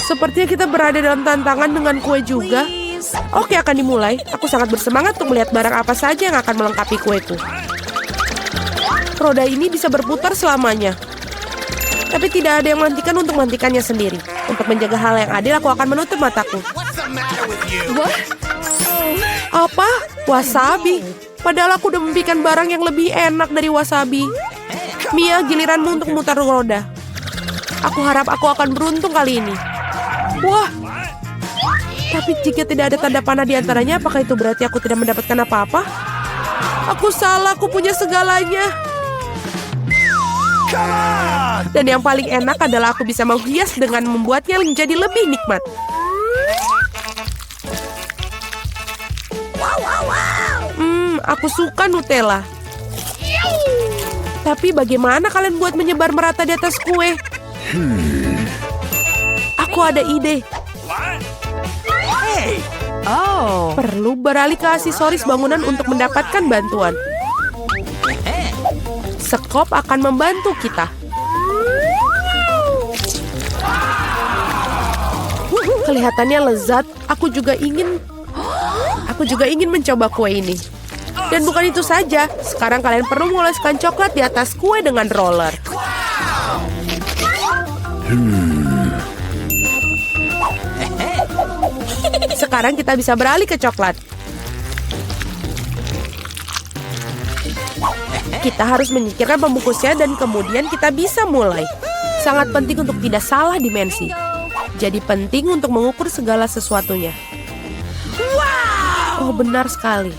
Sepertinya kita berada dalam tantangan dengan kue juga. Oke, akan dimulai. Aku sangat bersemangat untuk melihat barang apa saja yang akan melengkapi kueku. Roda ini bisa berputar selamanya. Tapi tidak ada yang menghentikannya sendiri. Untuk menjaga hal yang adil, aku akan menutup mataku. Apa? Wasabi? Padahal aku udah membikin barang yang lebih enak dari wasabi. Mia, giliranmu untuk memutar roda. Aku harap aku akan beruntung kali ini. Wah! Tapi jika tidak ada tanda panah di antaranya, apakah itu berarti aku tidak mendapatkan apa-apa? Aku salah, aku punya segalanya. Dan yang paling enak adalah aku bisa menghias dengan membuatnya menjadi lebih nikmat. Aku suka Nutella. Tapi bagaimana kalian buat menyebar merata di atas kue? Aku ada ide. Perlu beralih ke aksesoris bangunan untuk mendapatkan bantuan. Sekop akan membantu kita. Kelihatannya lezat. Aku juga ingin mencoba kue ini. Dan bukan itu saja. Sekarang kalian perlu mengoleskan coklat di atas kue dengan roller. Sekarang kita bisa beralih ke coklat. Kita harus menyingkirkan pembungkusnya dan kemudian kita bisa mulai. Sangat penting untuk tidak salah dimensi. Jadi penting untuk mengukur segala sesuatunya. Oh, benar sekali.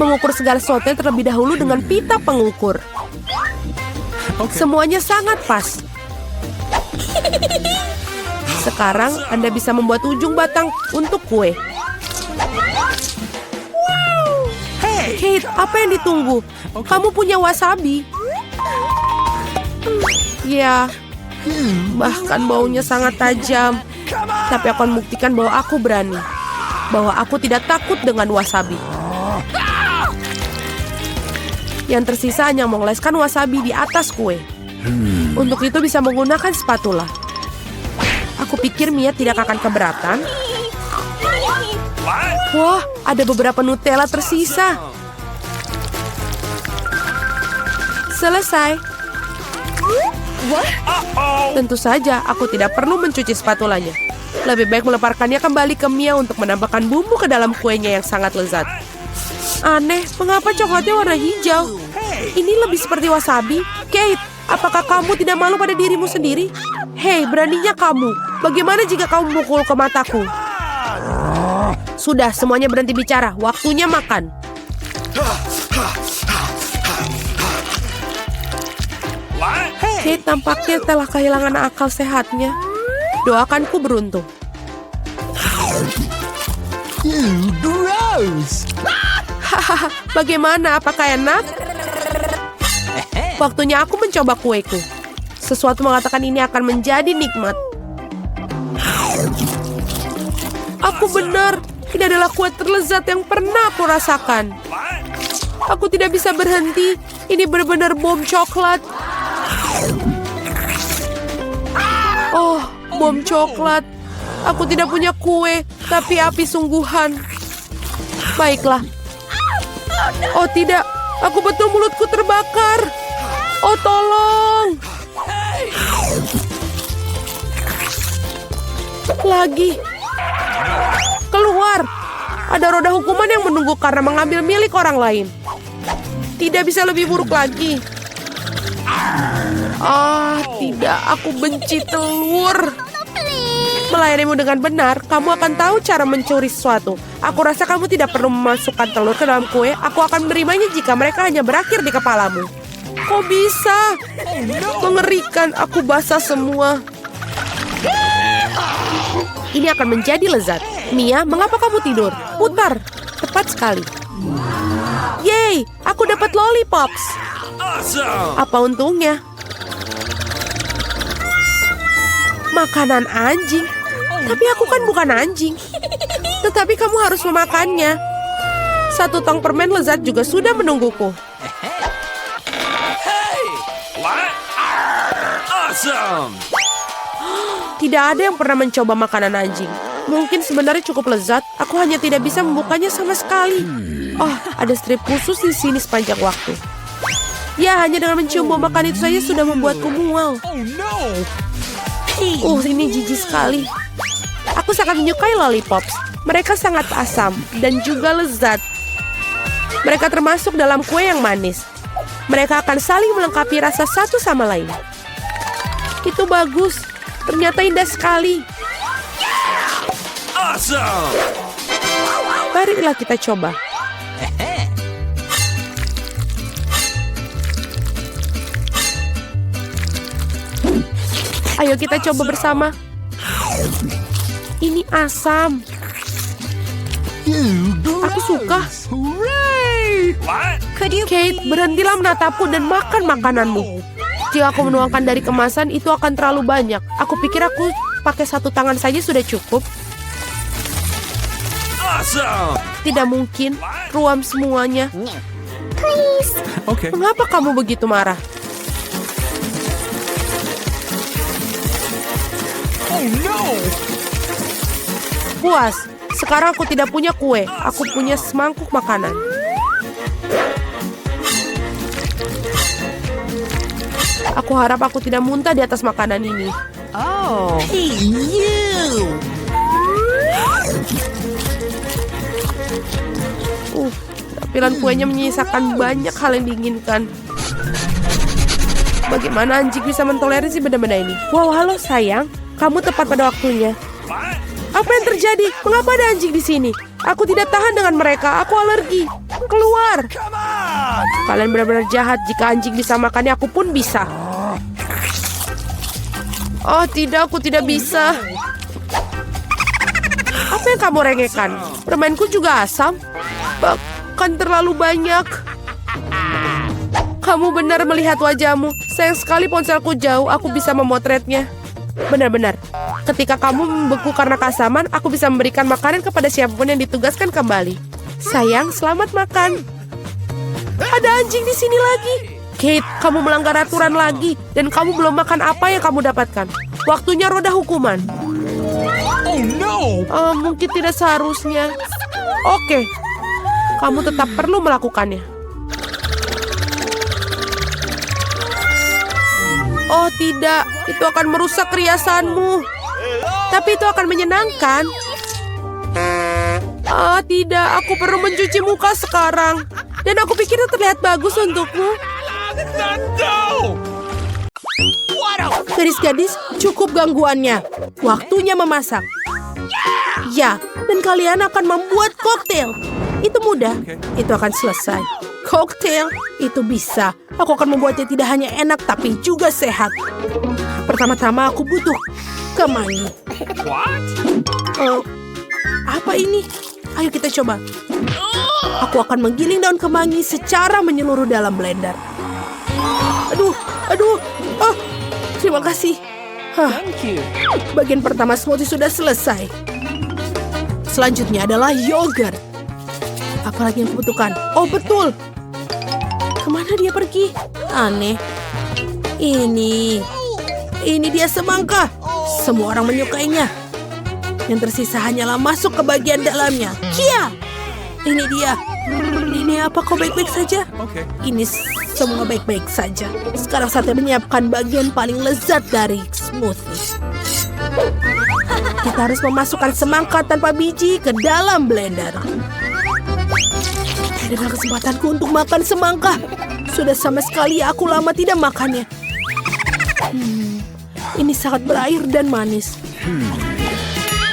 Mengukur segala sesuatunya terlebih dahulu dengan pita pengukur. Semuanya sangat pas. Sekarang Anda bisa membuat ujung batang untuk kue. Kate, apa yang ditunggu? Kamu punya wasabi? Ya, bahkan baunya sangat tajam. Tapi aku akan buktikan bahwa aku berani. Bahwa aku tidak takut dengan wasabi. Yang tersisa hanya mengoleskan wasabi di atas kue. Untuk itu bisa menggunakan spatula. Aku pikir Mia tidak akan keberatan. Wah, ada beberapa Nutella tersisa. Selesai. Tentu saja, aku tidak perlu mencuci spatulanya. Lebih baik melemparkannya kembali ke Mia untuk menambahkan bumbu ke dalam kuenya yang sangat lezat. Aneh, mengapa coklatnya warna hijau? Ini lebih seperti wasabi. Kate, apakah kamu tidak malu pada dirimu sendiri? Hei, beraninya kamu. Bagaimana jika kamu memukul ke mataku? Sudah, semuanya berhenti bicara. Waktunya makan. Kate tampaknya telah kehilangan akal sehatnya. Doakanku beruntung. Gross! Hahaha, bagaimana? Apakah enak? Waktunya aku mencoba kueku. Sesuatu mengatakan ini akan menjadi nikmat. Aku benar. Ini adalah kue terlezat yang pernah aku rasakan. Aku tidak bisa berhenti. Ini benar-benar bom coklat. Oh, bom coklat. Aku tidak punya kue, tapi api sungguhan. Baiklah. Oh tidak, aku betul mulutku terbakar. Oh tolong. Lagi. Keluar. Ada roda hukuman yang menunggu karena mengambil milik orang lain. Tidak bisa lebih buruk lagi. Tidak, aku benci telur. Melayanimu dengan benar, kamu akan tahu cara mencuri sesuatu. Aku rasa kamu tidak perlu memasukkan telur ke dalam kue. Aku akan menerimanya jika mereka hanya berakhir di kepalamu. Kok bisa? Mengerikan, aku basah semua. Ini akan menjadi lezat. Mia, mengapa kamu tidur? Putar. Tepat sekali. Yeay, aku dapat lollipops. Apa untungnya? Makanan anjing. Tapi aku kan bukan anjing. Tetapi kamu harus memakannya. 1 tong permen lezat juga sudah menungguku. Tidak ada yang pernah mencoba makanan anjing. Mungkin sebenarnya cukup lezat, aku hanya tidak bisa membukanya sama sekali. Oh, ada strip khusus di sini sepanjang waktu. Ya, hanya dengan mencium bau makan itu saja sudah membuatku mual. Ini jijik sekali. Aku sangat menyukai lollipops. Mereka sangat asam dan juga lezat. Mereka termasuk dalam kue yang manis. Mereka akan saling melengkapi rasa satu sama lain. Itu bagus. Ternyata indah sekali. Awesome! Marilah kita coba. Ayo kita coba bersama. Ini asam. Aku suka. What? Kate, berhentilah menatapku dan makan makananmu. Jika aku menuangkan dari kemasan, itu akan terlalu banyak. Aku pikir aku pakai satu tangan saja sudah cukup. Awesome! Tidak mungkin. Ruam semuanya. Okay. Mengapa kamu begitu marah? Oh no! Puas. Sekarang aku tidak punya kue. Aku punya semangkuk makanan. Aku harap aku tidak muntah di atas makanan ini. Oh. Hey, you! Tampilan kuenya menyisakan banyak hal yang diinginkan. Bagaimana anjing bisa mentolerir si benda-benda ini? Wow, halo sayang. Kamu tepat pada waktunya. What? Apa yang terjadi? Mengapa ada anjing di sini? Aku tidak tahan dengan mereka. Aku alergi. Keluar. Come on! Kalian benar-benar jahat. Jika anjing bisa makannya, aku pun bisa. Oh tidak, aku tidak bisa. Apa yang kamu rengekkan? Permainku juga asam. Bahkan terlalu banyak. Kamu benar melihat wajahmu. Sayang sekali ponselku jauh. Aku bisa memotretnya. Benar-benar. Ketika kamu membeku karena keasaman, aku bisa memberikan makanan kepada siapapun yang ditugaskan kembali. Sayang, selamat makan. Ada anjing di sini lagi. Kate, kamu melanggar aturan lagi. Dan kamu belum makan apa yang kamu dapatkan. Waktunya roda hukuman. Oh no! Mungkin tidak seharusnya. Oke. Kamu tetap perlu melakukannya. Oh tidak, itu akan merusak riasanmu. Tapi itu akan menyenangkan. Tidak, aku perlu mencuci muka sekarang. Dan aku pikir itu terlihat bagus untukmu. No! Gadis-gadis, cukup gangguannya. Waktunya memasak. Ya, dan kalian akan membuat koktail. Itu mudah, itu akan selesai. Koktail, itu bisa. Aku akan membuatnya tidak hanya enak, tapi juga sehat. Pertama-tama aku butuh kemangi. What? Apa ini? Ayo kita coba. Aku akan menggiling daun kemangi secara menyeluruh dalam blender. Aduh. Terima kasih. Thank you. Bagian pertama smoothie sudah selesai. Selanjutnya adalah yogurt. Apalagi yang kubutuhkan? Oh betul. Kemana dia pergi? Aneh. Ini dia semangka. Semua orang menyukainya. Yang tersisa hanyalah masuk ke bagian dalamnya. Kia! Ini dia. Ini apa, kau baik-baik saja? Okay. Ini semua baik-baik saja. Sekarang saatnya menyiapkan bagian paling lezat dari smoothie. Kita harus memasukkan semangka tanpa biji ke dalam blender. Adalah kesempatanku untuk makan semangka. Sudah sama sekali aku lama tidak makannya. Ini sangat berair dan manis.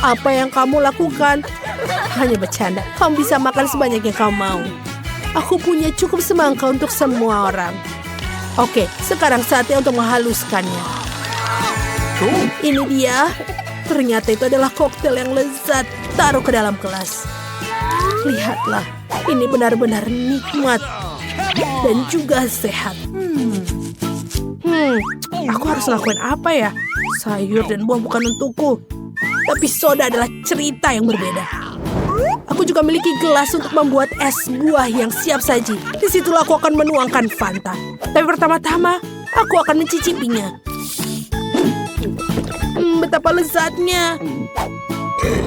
Apa yang kamu lakukan? Hanya bercanda. Kamu bisa makan sebanyak yang kamu mau. Aku punya cukup semangka untuk semua orang. Oke, sekarang saatnya untuk menghaluskannya. Ini dia. Ternyata itu adalah koktail yang lezat. Taruh ke dalam gelas. Lihatlah, ini benar-benar nikmat dan juga sehat. Aku harus lakukan apa ya? Sayur dan buah bukan untukku. Tapi soda adalah cerita yang berbeda. Aku juga memiliki gelas untuk membuat es buah yang siap saji. Disitulah aku akan menuangkan Fanta. Tapi pertama-tama, aku akan mencicipinya. betapa lezatnya.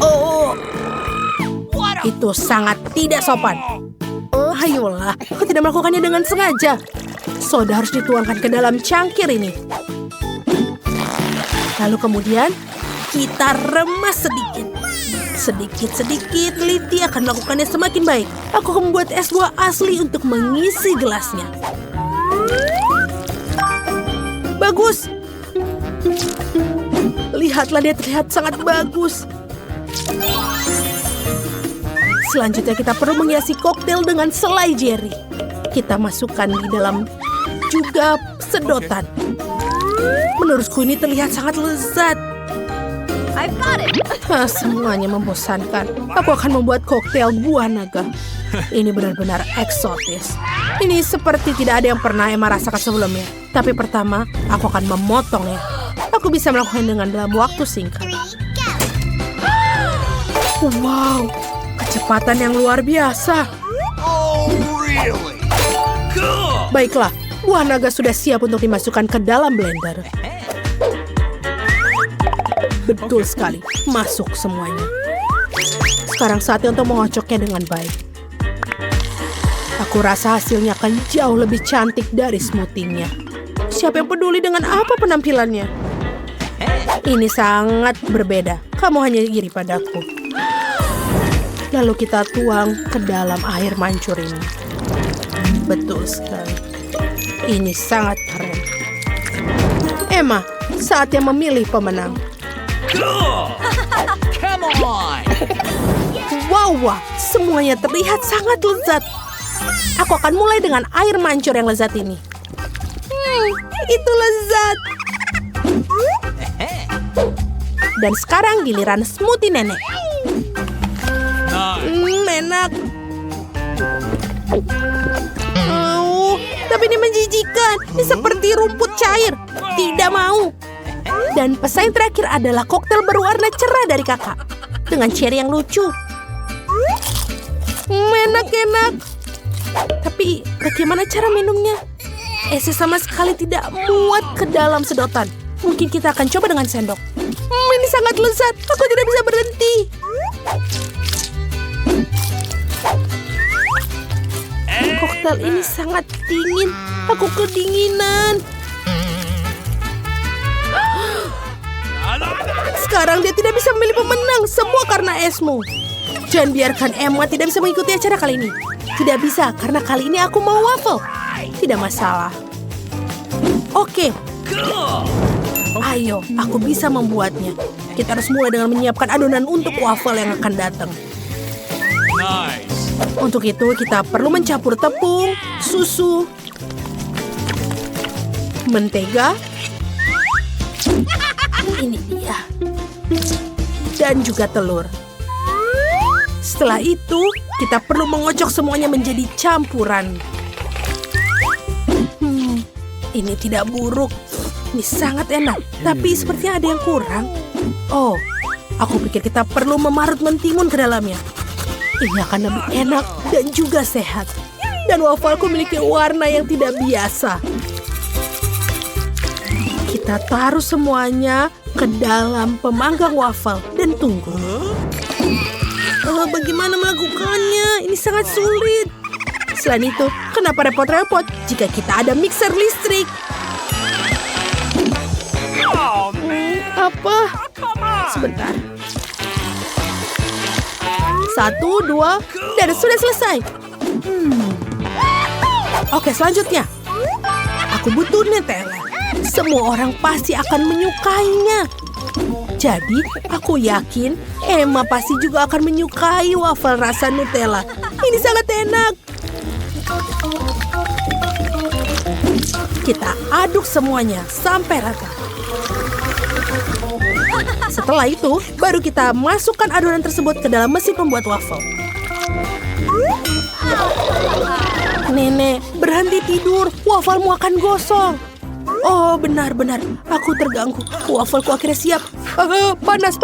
Oh, itu sangat tidak sopan. Ayolah, aku tidak melakukannya dengan sengaja. Soda harus dituangkan ke dalam cangkir ini. Lalu kemudian kita remas sedikit. Sedikit-sedikit Liti akan melakukannya semakin baik. Aku akan membuat es buah asli untuk mengisi gelasnya. Bagus. Lihatlah, dia terlihat sangat bagus. Selanjutnya kita perlu menghiasi koktail dengan selai jerry. Kita masukkan di dalam juga sedotan. Menurutku ini terlihat sangat lezat. I've got it. Semuanya membosankan. Aku akan membuat koktail buah naga. Ini benar-benar eksotis. Ini seperti tidak ada yang pernah Emma rasakan sebelumnya. Tapi pertama, aku akan memotongnya. Aku bisa melakukannya dengan dalam waktu singkat. Wow, kecepatan yang luar biasa. Oh, really? Cool. Baiklah, buah naga sudah siap untuk dimasukkan ke dalam blender. Betul sekali, masuk semuanya. Sekarang saatnya untuk mengocoknya dengan baik. Aku rasa hasilnya akan jauh lebih cantik dari smoothie-nya. Siapa yang peduli dengan apa penampilannya? Ini sangat berbeda. Kamu hanya iri padaku. Lalu kita tuang ke dalam air mancur ini. Betul sekali. Ini sangat keren. Emma, saatnya memilih pemenang. Cool. Come on. Wow, semuanya terlihat sangat lezat. Aku akan mulai dengan air mancur yang lezat ini. Itu lezat. Dan sekarang giliran smoothie nenek. Enak. Tapi ini menjijikan. Ini seperti rumput cair. Tidak mau. Dan pesaing terakhir adalah koktail berwarna cerah dari kakak. Dengan cherry yang lucu. Enak-enak. Tapi bagaimana cara minumnya? Esnya sama sekali tidak muat ke dalam sedotan. Mungkin kita akan coba dengan sendok. Ini sangat lezat. Aku tidak bisa berhenti. Koktail ini sangat dingin. Aku kedinginan. Sekarang dia tidak bisa memilih pemenang. Semua karena esmu. Jangan biarkan Emma tidak bisa mengikuti acara kali ini. Tidak bisa, karena kali ini aku mau waffle. Tidak masalah. Oke. Ayo, aku bisa membuatnya. Kita harus mulai dengan menyiapkan adonan untuk waffle yang akan datang. Nice. Untuk itu, kita perlu mencampur tepung, susu, mentega. Ini dia. Dan juga telur. Setelah itu, kita perlu mengocok semuanya menjadi campuran. Ini tidak buruk. Ini sangat enak. Tapi sepertinya ada yang kurang. Oh, aku pikir kita perlu memarut mentimun ke dalamnya. Ini akan lebih enak dan juga sehat. Dan wafelku memiliki warna yang tidak biasa. Kita taruh semuanya ke dalam pemanggang wafel dan tunggu. Bagaimana melakukannya? Ini sangat sulit. Selain itu, kenapa repot-repot jika kita ada mixer listrik? Apa? Sebentar. 1, 2, dan sudah selesai. Oke, selanjutnya. Aku butuh Nutella. Semua orang pasti akan menyukainya. Jadi, aku yakin Emma pasti juga akan menyukai waffle rasa Nutella. Ini sangat enak. Kita aduk semuanya sampai rata. Setelah itu, baru kita masukkan adonan tersebut ke dalam mesin pembuat waffle. Nenek, berhenti tidur. Wafelmu akan gosong. Oh, benar-benar. Aku terganggu. Wafelku akhirnya siap. Panas.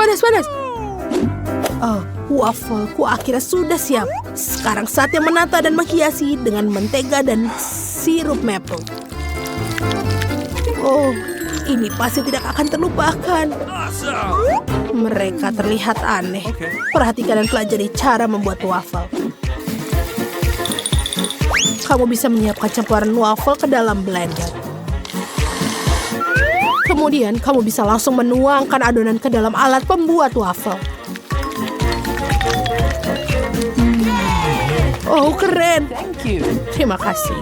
Oh, wafelku akhirnya sudah siap. Sekarang saatnya menata dan menghiasi dengan mentega dan sirup maple. Oh, Ini pasti tidak akan terlupakan. Awesome. Mereka terlihat aneh. Oke. Perhatikan dan pelajari cara membuat waffle. Kamu bisa menyiapkan campuran waffle ke dalam blender. Kemudian kamu bisa langsung menuangkan adonan ke dalam alat pembuat waffle. Oh, keren. Thank you. Terima kasih.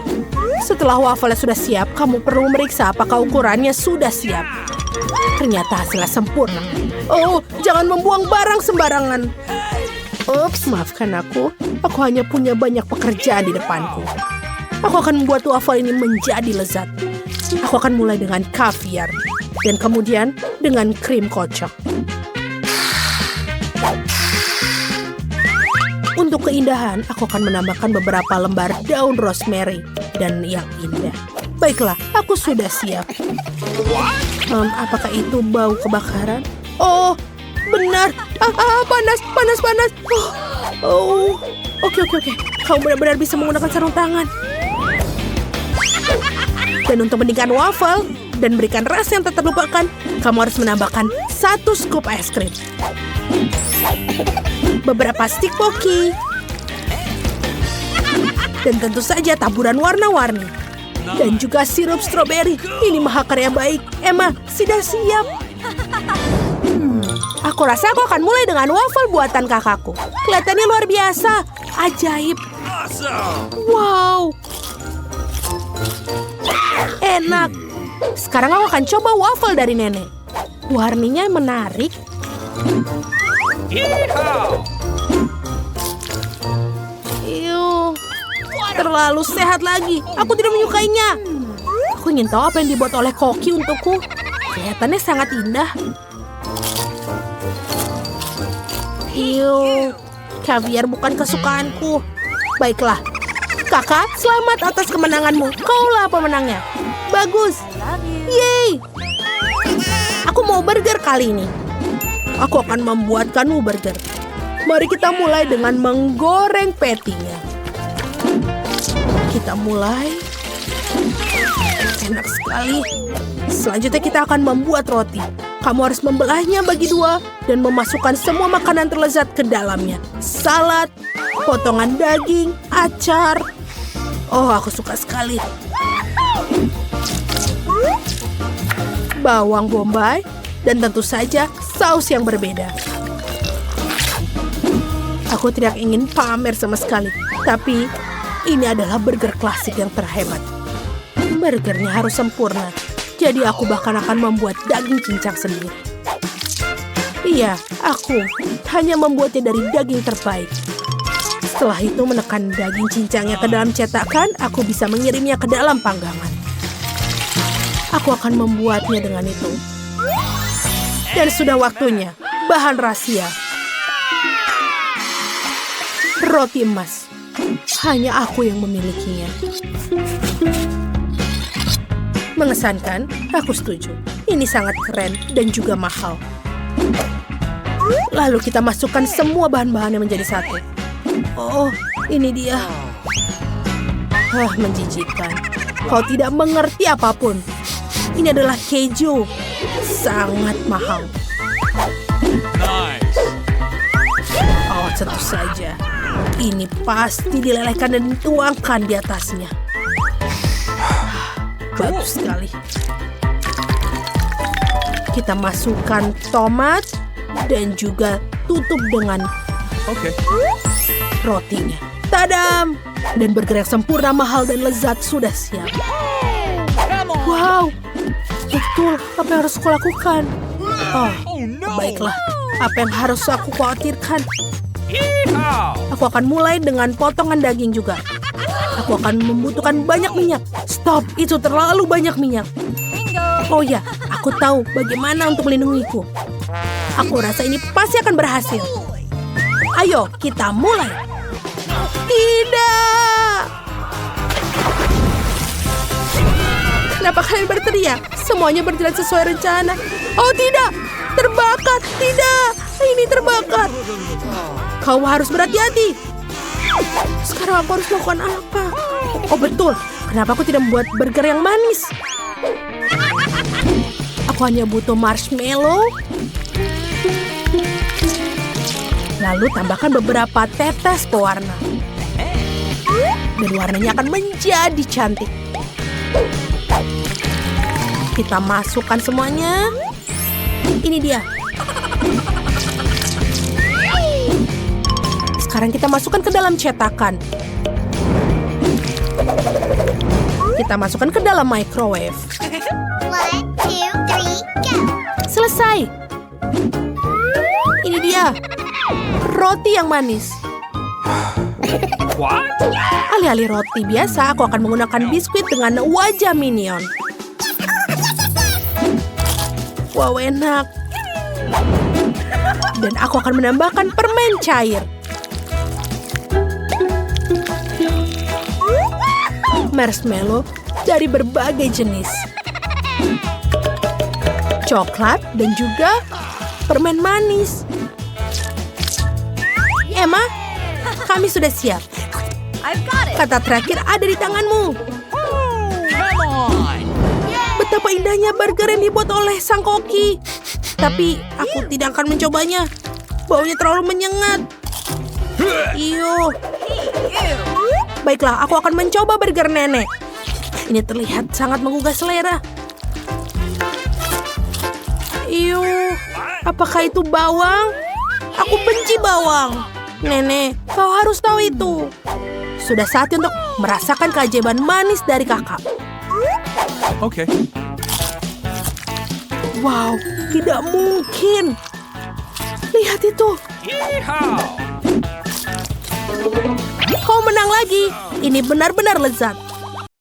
Setelah waffle sudah siap, kamu perlu memeriksa apakah ukurannya sudah siap. Ternyata hasilnya sempurna. Oh, jangan membuang barang sembarangan. Ups, maafkan aku. Aku hanya punya banyak pekerjaan di depanku. Aku akan membuat waffle ini menjadi lezat. Aku akan mulai dengan kaviar. Dan kemudian dengan krim kocok. Untuk keindahan, aku akan menambahkan beberapa lembar daun rosemary dan yang indah. Baiklah, aku sudah siap. Apakah itu bau kebakaran? Oh, benar. Panas. Oh, oke. Kamu benar-benar bisa menggunakan sarung tangan. Dan untuk mendinginkan waffle dan berikan rasa yang tak terlupakan, kamu harus menambahkan 1 scoop es krim. Beberapa stik poki. Dan tentu saja taburan warna-warni. Dan juga sirup stroberi. Ini mahakarya baik. Emma, sudah siap. Aku rasa aku akan mulai dengan waffle buatan kakakku. Kelihatannya luar biasa. Ajaib. Awesome. Wow. Enak. Sekarang aku akan coba waffle dari nenek. Warnanya menarik. Yeehaw. Terlalu sehat lagi. Aku tidak menyukainya. Aku ingin tahu apa yang dibuat oleh koki untukku. Kelihatannya sangat indah. Kaviar bukan kesukaanku. Baiklah. Kakak, selamat atas kemenanganmu. Kaulah pemenangnya. Bagus. Yeay. Aku mau burger kali ini. Aku akan membuatkanmu burger. Mari kita mulai dengan menggoreng patty-nya. Kita mulai. Enak sekali. Selanjutnya kita akan membuat roti. Kamu harus membelahnya bagi 2 dan memasukkan semua makanan terlezat ke dalamnya. Salad, potongan daging, acar. Oh, aku suka sekali. Bawang bombay, dan tentu saja saus yang berbeda. Aku tidak ingin pamer sama sekali, tapi ini adalah burger klasik yang terhebat. Burgernya harus sempurna, jadi aku bahkan akan membuat daging cincang sendiri. Iya, aku hanya membuatnya dari daging terbaik. Setelah itu menekan daging cincangnya ke dalam cetakan, aku bisa mengirimnya ke dalam panggangan. Aku akan membuatnya dengan itu. Dan sudah waktunya, bahan rahasia. Roti emas. Hanya aku yang memilikinya. Mengesankan, aku setuju. Ini sangat keren dan juga mahal. Lalu kita masukkan semua bahan-bahannya menjadi satu. Oh, ini dia. Menjijikkan. Kau tidak mengerti apapun. Ini adalah keju. Sangat mahal. Nice. Oh, tentu saja. Ini pasti dilelehkan dan dituangkan di atasnya. Bagus sekali. Kita masukkan tomat dan juga tutup dengan Okay. rotinya. Tadam! Dan burger yang sempurna, mahal, dan lezat sudah siap. Wow! Betul, apa yang harus aku lakukan? Oh, baiklah. Apa yang harus aku khawatirkan? Yeehaw. Aku akan mulai dengan potongan daging juga. Aku akan membutuhkan banyak minyak. Stop, itu terlalu banyak minyak. Oh ya, aku tahu bagaimana untuk melindungiku. Aku rasa ini pasti akan berhasil. Ayo, kita mulai. Tidak! Kenapa kalian berteriak? Semuanya berjalan sesuai rencana. Oh tidak, terbakar. Tidak, ini terbakar. Kau harus berhati-hati. Sekarang aku harus melakukan apa? Oh betul, kenapa aku tidak membuat burger yang manis? Aku hanya butuh marshmallow. Lalu tambahkan beberapa tetes pewarna. Dan warnanya akan menjadi cantik. Kita masukkan semuanya. Ini dia. Sekarang kita masukkan ke dalam cetakan. Kita masukkan ke dalam microwave. 1, 2, 3, go! Selesai. Ini dia. Roti yang manis. What? Alih-alih roti biasa, aku akan menggunakan biskuit dengan wajah minion. Wow, enak. Dan aku akan menambahkan permen cair. Marshmallow dari berbagai jenis. Coklat dan juga permen manis. Emma, kami sudah siap. I've got it. Kata terakhir ada di tanganmu. Come on! Betapa indahnya burger yang dibuat oleh sang koki. Tapi aku tidak akan mencobanya. Baunya terlalu menyengat. Iyo. Baiklah, aku akan mencoba burger nenek. Ini terlihat sangat menggugah selera. Iyo, apakah itu bawang? Aku benci bawang. Nenek, kau harus tahu itu. Sudah saatnya untuk merasakan keajaiban manis dari kakak. Okay. Wow, tidak mungkin. Lihat itu. Yeehaw! Kau menang lagi. Ini benar-benar lezat.